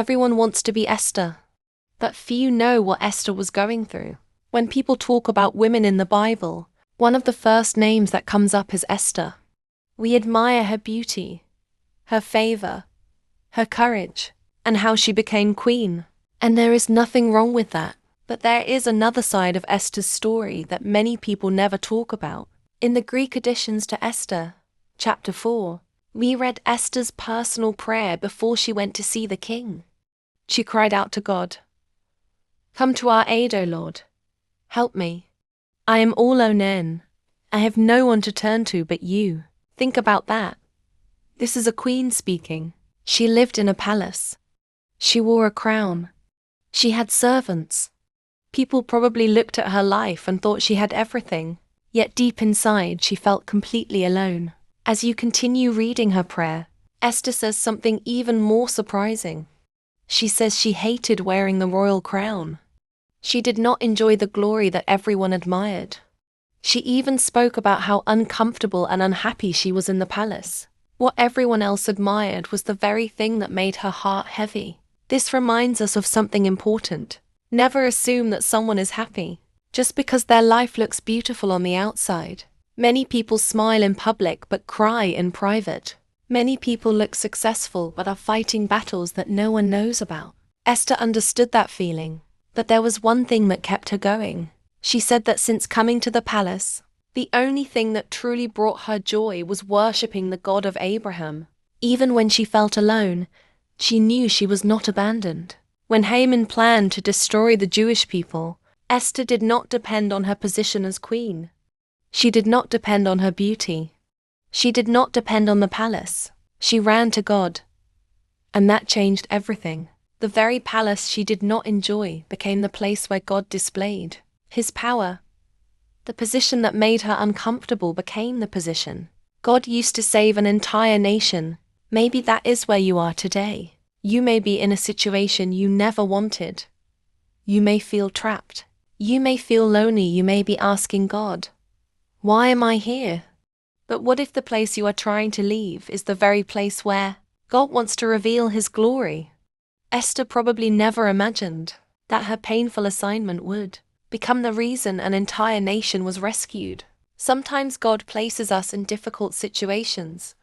Everyone wants to be Esther. But few know what Esther was going through. When people talk about women in the Bible, one of the first names that comes up is Esther. We admire her beauty, her favor, her courage, and how she became queen. And there is nothing wrong with that. But there is another side of Esther's story that many people never talk about. In the Greek additions to Esther, chapter 4, we read Esther's personal prayer before she went to see the king. She cried out to God, "Come to our aid, O Lord. Help me. I am all alone. I have no one to turn to but you." Think about that. This is a queen speaking. She lived in a palace. She wore a crown. She had servants. People probably looked at her life and thought she had everything. Yet deep inside, she felt completely alone. As you continue reading her prayer, Esther says something even more surprising. She says she hated wearing the royal crown. She did not enjoy the glory that everyone admired. She even spoke about how uncomfortable and unhappy she was in the palace. What everyone else admired was the very thing that made her heart heavy. This reminds us of something important. Never assume that someone is happy just because their life looks beautiful on the outside. Many people smile in public but cry in private. Many people look successful but are fighting battles that no one knows about. Esther understood that feeling, but there was one thing that kept her going. She said that since coming to the palace, the only thing that truly brought her joy was worshipping the God of Abraham. Even when she felt alone, she knew she was not abandoned. When Haman planned to destroy the Jewish people, Esther did not depend on her position as queen. She did not depend on her beauty. She did not depend on the palace. She ran to God. And that changed everything. The very palace she did not enjoy became the place where God displayed His power. The position that made her uncomfortable became the position. God used to save an entire nation. Maybe that is where you are today. You may be in a situation you never wanted. You may feel trapped. You may feel lonely. You may be asking God, "Why am I here?" But what if the place you are trying to leave is the very place where God wants to reveal His glory? Esther probably never imagined that her painful assignment would become the reason an entire nation was rescued. Sometimes God places us in difficult situations,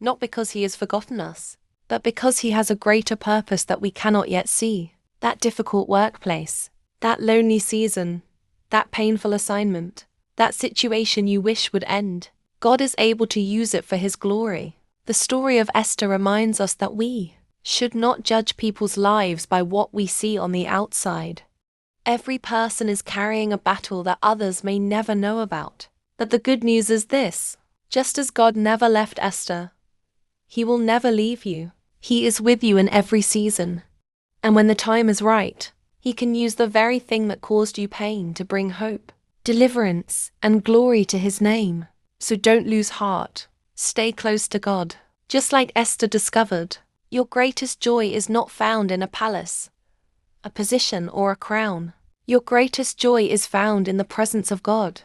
not because He has forgotten us, but because He has a greater purpose that we cannot yet see. That difficult workplace, that lonely season, that painful assignment, that situation you wish would end, God is able to use it for His glory. The story of Esther reminds us that we should not judge people's lives by what we see on the outside. Every person is carrying a battle that others may never know about. But the good news is this: just as God never left Esther, He will never leave you. He is with you in every season. And when the time is right, He can use the very thing that caused you pain to bring hope, deliverance, and glory to His name. So don't lose heart. Stay close to God. Just like Esther discovered, your greatest joy is not found in a palace, a position, or a crown. Your greatest joy is found in the presence of God.